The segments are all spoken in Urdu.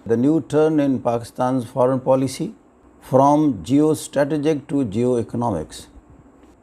the new turn in Pakistan's foreign policy from geostrategic to geoeconomics.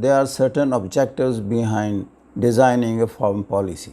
there are certain objectives behind designing a foreign policy.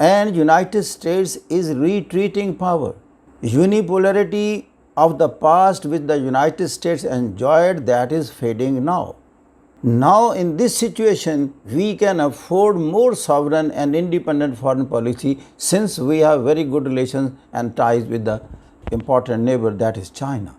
and United States is retreating power. Unipolarity of the past which the United States enjoyed, that is fading now. Now in this situation we can afford more sovereign and independent foreign policy since we have very good relations and ties with the important neighbor, that is China.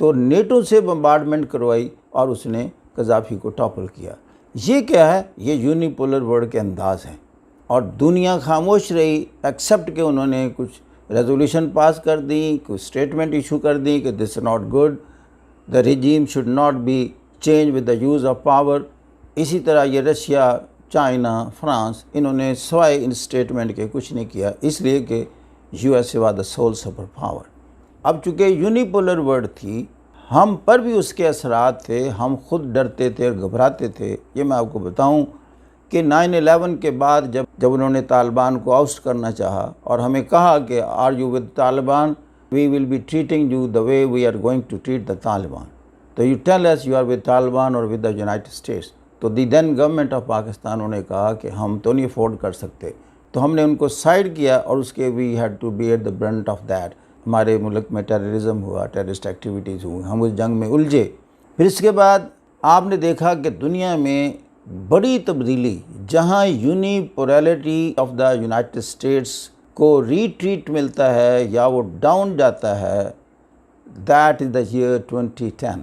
تو نیٹو سے بمبارڈمنٹ کروائی اور اس نے قذافی کو ٹاپل کیا۔ یہ کیا ہے؟ یہ یونیپولر ورلڈ کے انداز ہیں، اور دنیا خاموش رہی ایکسیپٹ کہ انہوں نے کچھ ریزولوشن پاس کر دیں، کچھ اسٹیٹمنٹ ایشو کر دیں کہ this is not good, the regime should not be change with the use of power. اسی طرح یہ رشیا، چائنا، فرانس، انہوں نے سوائے ان اسٹیٹمنٹ کے کچھ نہیں کیا، اس لیے کہ U S A was the civil super power. اب چونکہ یونیپولر ورلڈ تھی، ہم پر بھی اس کے اثرات تھے، ہم خود ڈرتے تھے اور گھبراتے تھے۔ یہ میں آپ کو بتاؤں کہ 9/11 کے بعد جب انہوں نے طالبان کو آؤسٹ کرنا چاہا اور ہمیں کہا کہ are you with Taliban, we will be treating you the way we are going to treat the Taliban, تو you tell us you are with Taliban اور ود دا یونائٹڈ اسٹیٹس۔ تو the then government of Pakistan انہوں نے کہا کہ ہم تو نہیں افورڈ کر سکتے، تو ہم نے ان کو سائڈ کیا اور اس کے we had to bear the brunt of that. ہمارے ملک میں ٹیررزم ہوا، ٹیررسٹ ایکٹیویٹیز ہوئی، ہم اس جنگ میں الجھے۔ پھر اس کے بعد آپ نے دیکھا کہ دنیا میں بڑی تبدیلی، جہاں یونیپولرٹی آف دا یونائٹڈ اسٹیٹس کو ریٹریٹ ملتا ہے یا وہ ڈاؤن جاتا ہے، دیٹ از دا ایئر 2010،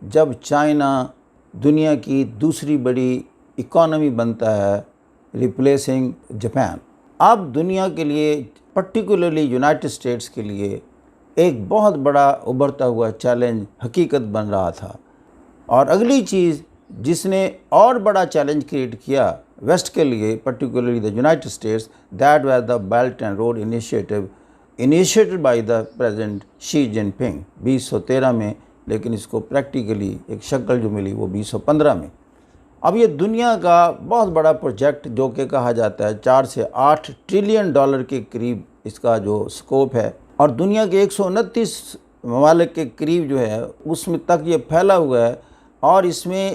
جب چائنا دنیا کی دوسری بڑی اکانومی بنتا ہے ریپلیسنگ جاپان۔ اب دنیا کے لیے پرٹیکولرلی یونائٹڈ اسٹیٹس کے لیے ایک بہت بڑا ابھرتا ہوا چیلنج حقیقت بن رہا تھا۔ اور اگلی چیز جس نے اور بڑا چیلنج کریٹ کیا ویسٹ کے لیے، particularly the United States, that was the Belt and Road Initiative initiated by the President Xi Jinping 2013 میں، لیکن اس کو پریکٹیکلی ایک شکل جو ملی وہ 2015 میں۔ اب یہ دنیا کا بہت بڑا پروجیکٹ جو کہ کہا جاتا ہے 4 سے 8 ٹریلین ڈالر کے قریب اس کا جو سکوپ ہے، اور دنیا کے 129 ممالک کے قریب جو ہے اس میں تک یہ پھیلا ہوا ہے، اور اس میں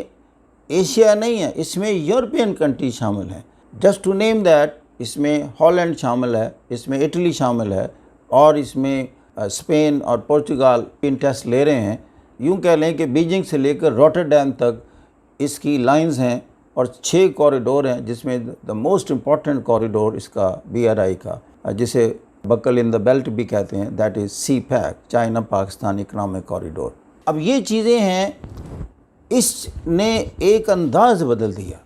ایشیا نہیں ہے، اس میں یورپین کنٹری شامل ہیں۔ جسٹ ٹو نیم دیٹ، اس میں ہالینڈ شامل ہے، اس میں اٹلی شامل ہے، اور اس میں اسپین اور پورچگال انٹرسٹ لے رہے ہیں۔ یوں کہہ لیں کہ بیجنگ سے لے کر روٹرڈیم تک اس کی لائنز ہیں، اور 6 کوریڈور ہیں، جس میں دا موسٹ امپورٹنٹ کوریڈور اس کا BRI کا، جسے بکل ان دا بیلٹ بھی کہتے ہیں، that is CPEC, China Pakistan economic corridor. اب یہ چیزیں ہیں، اس نے ایک انداز بدل دیا۔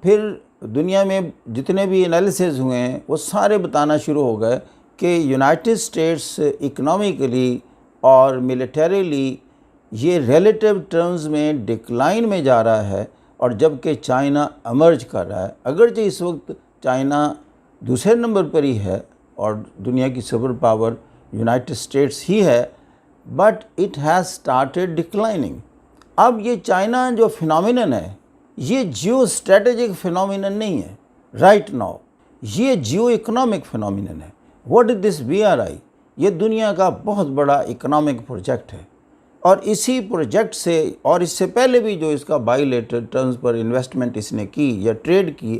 پھر دنیا میں جتنے بھی انالیسز ہوئے ہیں وہ سارے بتانا شروع ہو گئے کہ یونائٹڈ اسٹیٹس اکنامکلی اور ملیٹریلی یہ ریلیٹیو ٹرمز میں ڈکلائن میں جا رہا ہے، اور جبکہ چائنا ایمرج کر رہا ہے۔ اگرچہ اس وقت چائنا دوسرے نمبر پر ہی ہے اور دنیا کی سپر پاور یونائٹڈ اسٹیٹس ہی ہے، but it has started declining. اب یہ چائنا جو فینومینن ہے، یہ جیو اسٹریٹجک فینومینن نہیں ہے رائٹ ناؤ، یہ جیو اکنامک فینومینن ہے۔ What is this BRI؟ یہ دنیا کا بہت بڑا اکنامک پروجیکٹ ہے، اور اسی پروجیکٹ سے، اور اس سے پہلے بھی جو اس کا بائی لیٹرل ٹرمز پر انویسٹمنٹ اس نے کی یا ٹریڈ کی،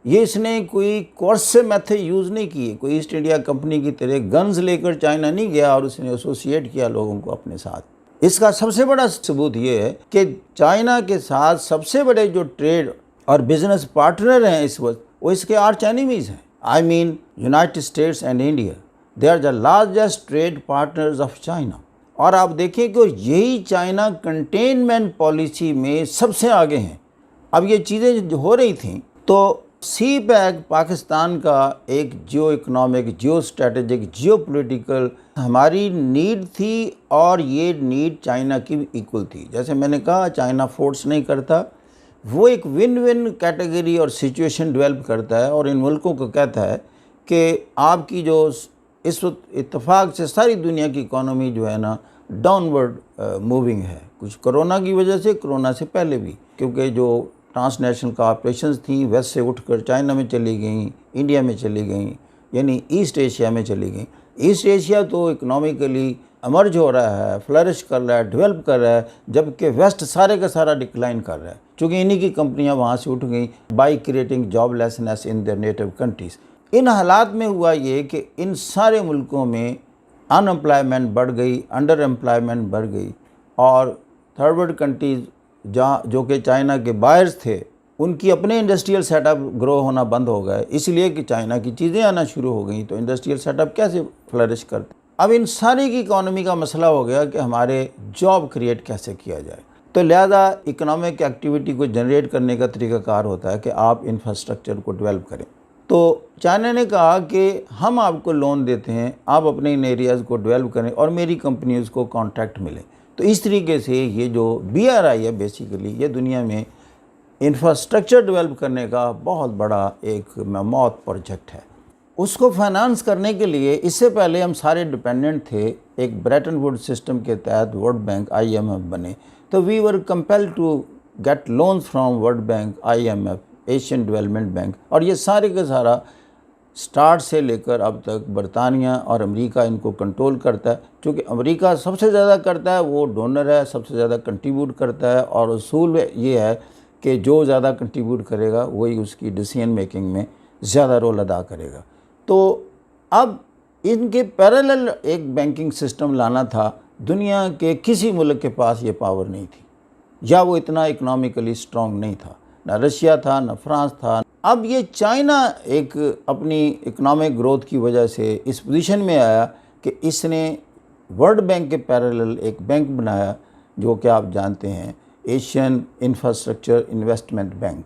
یہ اس نے کوئی کورسے میتھڈ یوز نہیں کی، کوئی ایسٹ انڈیا کمپنی کی طرح گنز لے کر چائنا نہیں گیا اور اس نے ایسوسیٹ کیا لوگوں کو اپنے ساتھ۔ اس کا سب سے بڑا ثبوت یہ ہے کہ چائنا کے ساتھ سب سے بڑے جو ٹریڈ اور بزنس پارٹنر ہیں اس وقت، وہ اس کے آرچ اینیمیز ہیں۔ I mean United States and India, they are the largest trade partners of China. اور آپ دیکھیں کہ یہی چائنا کنٹینمنٹ پالیسی میں سب سے آگے ہیں۔ اب یہ چیزیں جو ہو رہی تھیں، تو سی پیک پاکستان کا ایک geo economic, geo strategic, geo political ہماری نیڈ تھی، اور یہ نیڈ چائنا کی بھی ایکول تھی۔ جیسے میں نے کہا چائنا فورس نہیں کرتا، وہ ایک ون ون کیٹیگری اور سچویشن ڈیولپ کرتا ہے، اور ان ملکوں کو کہتا ہے کہ آپ کی جو اس وقت اتفاق سے ساری دنیا کی اکانومی جو ہے نا ڈاؤن ورڈ موونگ ہے، کچھ کرونا کی وجہ سے، کرونا سے پہلے بھی، کیونکہ جو ٹرانس نیشنل کارپوریشنز تھیں ویسٹ سے اٹھ کر چائنا میں چلی گئیں، انڈیا میں چلی گئیں، یعنی ایسٹ ایشیا میں چلی گئیں۔ ایسٹ ایشیا تو اکنامکلی ایمرج ہو رہا ہے، فلرش کر رہا ہے، ڈیولپ کر رہا ہے، جبکہ ویسٹ سارے کا سارا ڈکلائن کر رہا ہے، چونکہ انہی کی کمپنیاں وہاں سے اٹھ گئیں by creating joblessness in their native countries. ان حالات میں ہوا یہ کہ ان سارے ملکوں میں ان امپلائمنٹ بڑھ گئی، انڈر امپلائمنٹ بڑھ گئی، اور تھرڈ ورلڈ کنٹریز جو کہ چائنا کے بائرز تھے، ان کی اپنے انڈسٹریل سیٹ اپ گرو ہونا بند ہو گئے، اس لیے کہ چائنا کی چیزیں آنا شروع ہو گئیں، تو انڈسٹریل سیٹ اپ کیسے فلرش کرتے۔ اب ان ساری کی اکانومی کا مسئلہ ہو گیا کہ ہمارے جاب کریٹ کیسے کیا جائے. تو لہذا اکنامک ایکٹیویٹی کو جنریٹ کرنے کا طریقہ کار ہوتا ہے کہ آپ انفراسٹرکچر کو ڈیولپ کریں. تو چائنا نے کہا کہ ہم آپ کو لون دیتے ہیں، آپ اپنے ان ایریاز کو ڈیولپ کریں اور میری کمپنیز کو کانٹریکٹ ملے. تو اس طریقے سے یہ جو BRI ہے بیسیکلی یہ دنیا میں انفراسٹرکچر ڈیولپ کرنے کا بہت بڑا ایک مموت پروجیکٹ ہے. اس کو فائنانس کرنے کے لیے اس سے پہلے ہم سارے ڈپینڈنٹ تھے. ایک بریٹن ووڈ سسٹم کے تحت ورلڈ بینک IMF بنے، تو we were compelled to get loans from World Bank, IMF، Asian Development Bank, اور یہ سارے کا سارا سٹارٹ سے لے کر اب تک برطانیہ اور امریکہ ان کو کنٹرول کرتا ہے. چونکہ امریکہ سب سے زیادہ کرتا ہے، وہ ڈونر ہے، سب سے زیادہ کنٹریبیوٹ کرتا ہے، اور اصول یہ ہے کہ جو زیادہ کنٹریبیوٹ کرے گا وہی اس کی ڈیسیژن میکنگ میں زیادہ رول ادا کرے گا. تو اب ان کے پیرالل ایک بینکنگ سسٹم لانا تھا. دنیا کے کسی ملک کے پاس یہ پاور نہیں تھی، یا وہ اتنا اکنامکلی سٹرونگ نہیں تھا. نہ رشیا تھا، نہ فرانس تھا. اب یہ چائنا ایک اپنی اکنامک گروتھ کی وجہ سے اس پوزیشن میں آیا کہ اس نے ورلڈ بینک کے پیرالل ایک بینک بنایا جو کہ آپ جانتے ہیں ایشین انفراسٹرکچر انویسٹمنٹ بینک.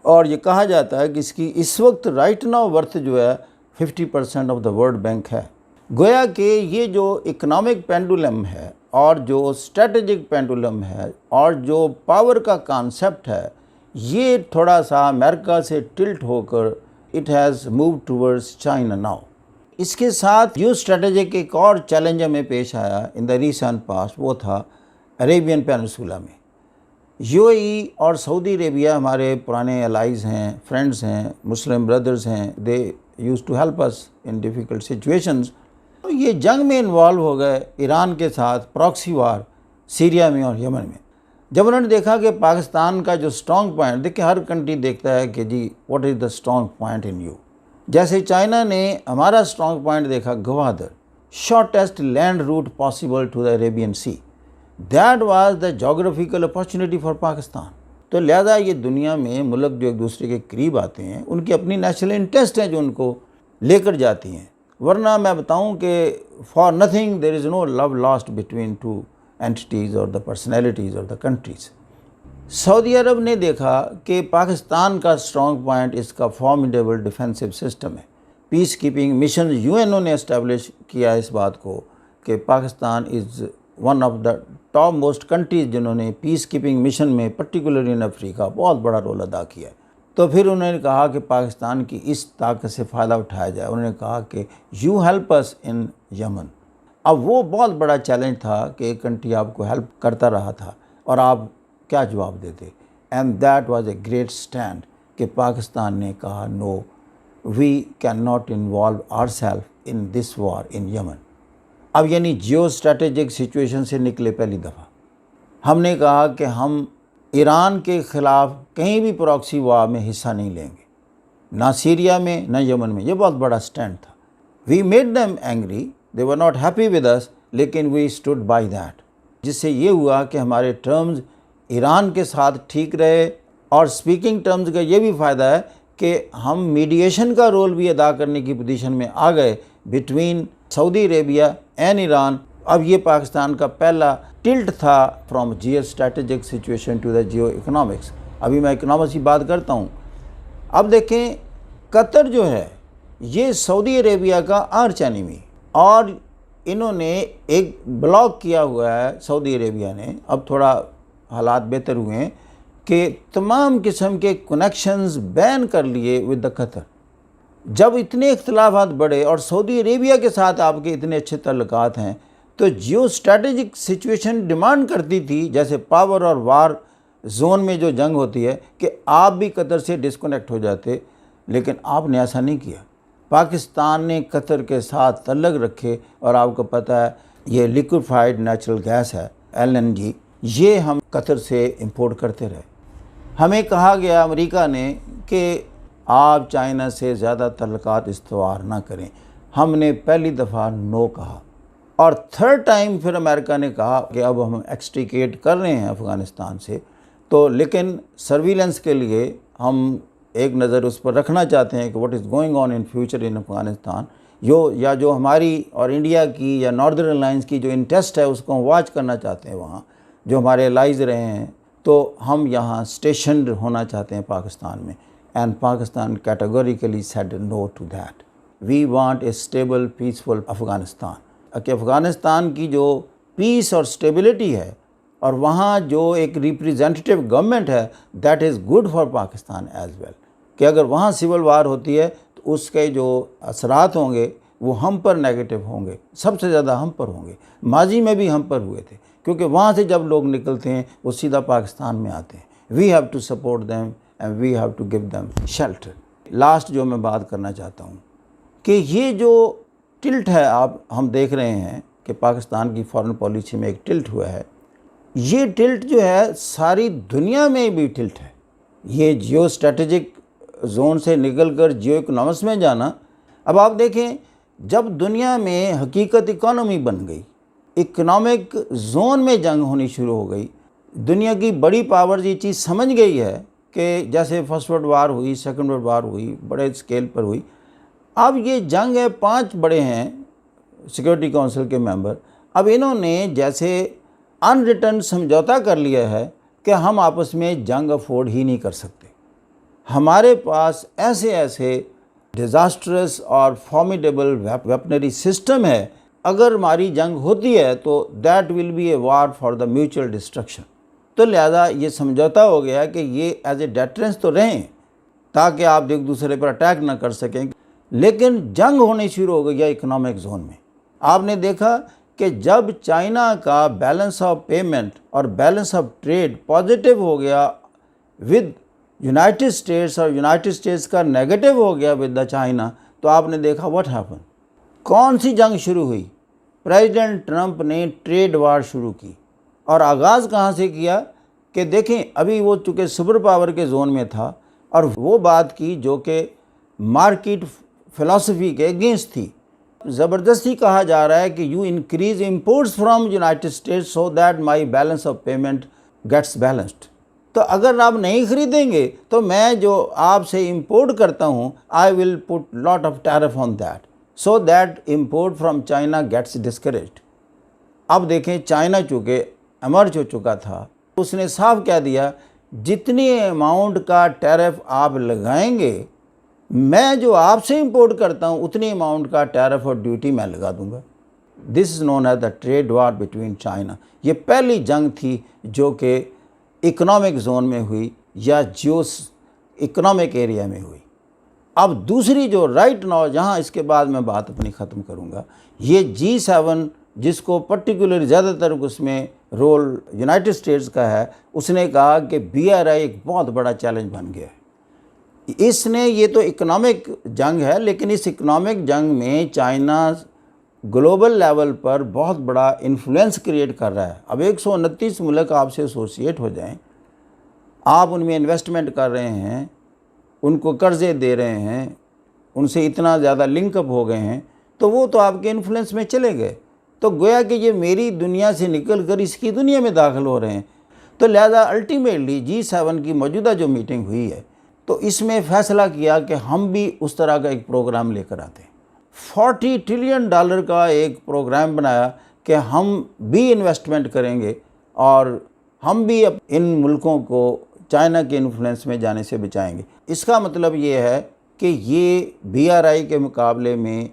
اور یہ کہا جاتا ہے کہ اس کی اس وقت رائٹ ناؤ ورتھ جو ہے 50% آف دا ورلڈ بینک ہے. گویا کہ یہ جو اکنامک پینڈولم ہے اور جو اسٹریٹجک پینڈولم ہے اور جو پاور کا کانسیپٹ ہے، یہ تھوڑا سا امریکہ سے ٹلٹ ہو کر it has move towards China now. اس کے ساتھ جو اسٹریٹجک ایک اور چیلنج ہمیں پیش آیا ان دا ریسنٹ پاسٹ، وہ تھا عربین پیننسولا میں. UAE اور سعودی عربیہ ہمارے پرانے الائز ہیں، فرینڈز ہیں، مسلم بردرز ہیں. They use to help us in difficult situations. یہ جنگ میں انوالو ہو گئے ایران کے ساتھ، پراکسی وار سیریا میں اور یمن میں. جب انہوں نے دیکھا کہ پاکستان کا جو سٹرونگ پوائنٹ، دیکھیں ہر کنٹری دیکھتا ہے کہ جی what is the strong point in you. جیسے چائنا نے ہمارا سٹرونگ پوائنٹ دیکھا Gwadar, shortest land route possible to the Arabian Sea. That was the geographical opportunity for Pakistan. تو لہذا یہ دنیا میں ملک جو ایک دوسرے کے قریب آتے ہیں ان کی اپنی نیشنل انٹرسٹ ہیں جو ان کو لے کر جاتی ہیں. ورنہ میں بتاؤں کہ for nothing there is no love lost between two entities اور دا پرسنالٹیز اور دا کنٹریز. سعودی عرب نے دیکھا کہ پاکستان کا سٹرونگ پوائنٹ اس کا فارمیڈیبل ڈیفینسو سسٹم ہے. پیس کیپنگ مشن UN نے اسٹیبلش کیا اس بات کو کہ Pakistan is one of the top most countries جنہوں نے پیس کیپنگ مشن میں پرٹیکولرلی ان افریقہ بہت بڑا رول ادا کیا ہے. تو پھر انہوں نے کہا کہ پاکستان کی اس طاقت سے فائدہ اٹھایا جائے. انہوں نے کہا کہ you help us in Yemen. اب وہ بہت بڑا چیلنج تھا کہ ایک کنٹری آپ کو ہیلپ کرتا رہا تھا اور آپ کیا جواب دیتے. And that was a great stand کہ پاکستان نے کہا no, we can not involve ourself in this war in Yemen. اب یعنی جیو اسٹریٹجک سچویشن سے نکلے پہلی دفعہ. ہم نے کہا کہ ہم ایران کے خلاف کہیں بھی پراکسی وار میں حصہ نہیں لیں گے، نہ سیریا میں نہ یمن میں. یہ بہت بڑا سٹینڈ تھا. We made them angry, they were not happy with us, لیکن وی اسٹوڈ بائی دیٹ. جس سے یہ ہوا کہ ہمارے ٹرمز ایران کے ساتھ ٹھیک رہے. اور سپیکنگ ٹرمز کا یہ بھی فائدہ ہے کہ ہم میڈیشن کا رول بھی ادا کرنے کی پوزیشن میں آ گئے between Saudi Arabia and Iran. اب یہ پاکستان کا پہلا ٹلٹ تھا from geo strategic situation to the geo economics. ابھی میں اکنامکس کی بات کرتا ہوں. اب دیکھیں قطر جو ہے یہ سعودی عربیہ کا آرچ اینیمی، اور انہوں نے ایک بلاک کیا ہوا ہے سعودی عربیہ نے. اب تھوڑا حالات بہتر ہوئے ہیں کہ تمام قسم کے کنیکشنز بین کر لیے ود دا قطر. جب اتنے اختلافات بڑھے اور سعودی عربیہ کے ساتھ آپ کے اتنے اچھے تعلقات ہیں تو جیو اسٹریٹجک سچویشن ڈیمانڈ کرتی تھی، جیسے پاور اور وار زون میں جو جنگ ہوتی ہے، کہ آپ بھی قطر سے ڈسکنیکٹ ہو جاتے. لیکن آپ نے ایسا نہیں کیا. پاکستان نے قطر کے ساتھ تعلق رکھے. اور آپ کو پتہ ہے یہ لیکویفائڈ نیچرل گیس ہے LNG، یہ ہم قطر سے امپورٹ کرتے رہے. ہمیں کہا گیا امریکہ نے کہ آپ چائنا سے زیادہ تعلقات استوار نہ کریں. ہم نے پہلی دفعہ نو کہا. اور تھرڈ ٹائم پھر امریکہ نے کہا کہ اب ہم ایکسٹریکیٹ کر رہے ہیں افغانستان سے، تو لیکن سرویلنس کے لیے ہم ایک نظر اس پر رکھنا چاہتے ہیں کہ what is going on in future in Afghanistan. یا جو ہماری اور انڈیا کی یا ناردرن الائنس کی جو انٹرسٹ ہے اس کو ہم واچ کرنا چاہتے ہیں وہاں جو ہمارے الائز رہے ہیں، تو ہم یہاں اسٹیشنڈ ہونا چاہتے ہیں پاکستان میں. And Pakistan categorically said no to that. We want a stable peaceful Afghanistan. کہ افغانستان کی جو پیس اور اسٹیبلٹی ہے اور وہاں جو ایک ریپریزنٹیو گورنمنٹ ہے، that is good for Pakistan as well. کہ اگر وہاں سول وار ہوتی ہے تو اس کے جو اثرات ہوں گے وہ ہم پر نیگیٹو ہوں گے، سب سے زیادہ ہم پر ہوں گے. ماضی میں بھی ہم پر ہوئے تھے، کیونکہ وہاں سے جب لوگ نکلتے ہیں وہ سیدھا پاکستان میں آتے ہیں. We have to support them and we have to give them shelter. Last جو میں بات کرنا چاہتا ہوں کہ یہ جو ٹلٹ ہے ہم دیکھ رہے ہیں کہ پاکستان کی فارن پالیسی میں ایک ٹلٹ ہوا ہے. یہ ٹلٹ جو ہے ساری دنیا میں بھی ٹلٹ ہے. یہ جیو اسٹریٹجک زون سے نکل کر جیو اکنامکس میں جانا. اب آپ دیکھیں جب دنیا میں حقیقت اکانومی بن گئی، اکنامک زون میں جنگ ہونی شروع ہو گئی، دنیا کی بڑی پاورز یہ چیز سمجھ گئی ہے کہ جیسے فرسٹ ورلڈ وار ہوئی، سیکنڈ ورلڈ وار ہوئی، بڑے اسکیل پر ہوئی. اب یہ جنگ ہے، 5 بڑے ہیں سیکورٹی کونسل کے ممبر. اب انہوں نے جیسے ان ریٹرن سمجھوتا کر لیا ہے کہ ہم آپس میں جنگ افورڈ ہی نہیں کر سکتے. ہمارے پاس ایسے ڈیزاسٹرس اور فارمیڈیبل ویپنری سسٹم ہے، اگر ہماری جنگ ہوتی ہے تو that will be a war for the mutual destruction. تو لہذا یہ سمجھوتا ہو گیا کہ یہ ایز اے ڈیٹرنس تو رہیں تاکہ آپ ایک دوسرے پر اٹیک نہ کر سکیں. لیکن جنگ ہونی شروع ہو گئی اکنامک زون میں. آپ نے دیکھا کہ جب چائنا کا بیلنس آف پیمنٹ اور بیلنس آف ٹریڈ پازیٹیو ہو گیا ود یونائٹڈ اسٹیٹس اور یونائٹڈ اسٹیٹس کا نیگیٹو ہو گیا ود دا چائنا، تو آپ نے دیکھا واٹ ہیپن. کون سی جنگ شروع ہوئی؟ پریزیڈنٹ ٹرمپ نے ٹریڈ وار شروع کی. اور آغاز کہاں سے کیا کہ دیکھیں ابھی وہ چونکہ سپر پاور کے زون میں تھا اور وہ بات کی جو کہ مارکیٹ فلسفی کے اگینسٹ تھی. زبردستی کہا جا رہا ہے کہ you increase imports from United States so that my balance of payment gets balanced. تو اگر آپ نہیں خریدیں گے تو میں جو آپ سے امپورٹ کرتا ہوں I will put lot of tariff on that so that import from China gets discouraged. اب دیکھیں چائنا چونکہ ایمرج ہو چکا تھا، اس نے صاف کہہ دیا جتنی اماؤنٹ کا ٹیرف آپ لگائیں گے میں جو آپ سے امپورٹ کرتا ہوں اتنی اماؤنٹ کا ٹیرف اور ڈیوٹی میں لگا دوں گا. This is known as the trade war between China. یہ پہلی جنگ تھی جو کہ اکنامک زون میں ہوئی یا جیو اکنامک ایریا میں ہوئی. اب دوسری جو رائٹ ناؤ جہاں اس کے بعد میں بات اپنی ختم کروں گا، یہ G7 جس کو پرٹیکولر زیادہ تر اس میں رول یونائٹڈ اسٹیٹس کا ہے، اس نے کہا کہ BRI ایک بہت بڑا چیلنج بن گیا ہے. اس نے یہ تو اکنامک جنگ ہے لیکن اس اکنامک جنگ میں چائنا گلوبل لیول پر بہت بڑا انفلوئنس کریٹ کر رہا ہے. اب 129 ملک آپ سے ایسوسیٹ ہو جائیں، آپ ان میں انویسٹمنٹ کر رہے ہیں، ان کو قرضے دے رہے ہیں، ان سے اتنا زیادہ لنک اپ ہو گئے ہیں، تو وہ تو آپ کے انفلوئنس میں چلے گئے. تو گویا کہ یہ میری دنیا سے نکل کر اس کی دنیا میں داخل ہو رہے ہیں. تو لہذا الٹیمیٹلی G7 کی موجودہ جو میٹنگ ہوئی ہے تو اس میں فیصلہ کیا کہ ہم بھی اس طرح کا ایک پروگرام لے کر آتے ہیں. $40 ٹریلین کا ایک پروگرام بنایا کہ ہم بھی انویسٹمنٹ کریں گے اور ہم بھی ان ملکوں کو چائنا کے انفلوئنس میں جانے سے بچائیں گے. اس کا مطلب یہ ہے کہ یہ BRI کے مقابلے میں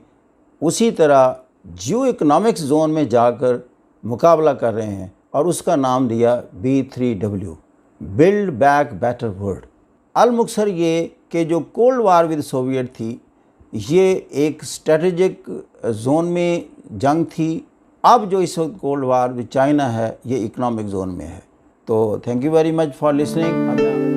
اسی طرح جیو اکنامکس زون میں جا کر مقابلہ کر رہے ہیں اور اس کا نام دیا B3W build back better world. المختصر یہ کہ جو کولڈ وار ود سوویٹ تھی یہ ایک اسٹریٹجک زون میں جنگ تھی. اب جو اس وقت کولڈ وار ود چائنا ہے یہ اکنامک زون میں ہے. تو thank you very much for listening.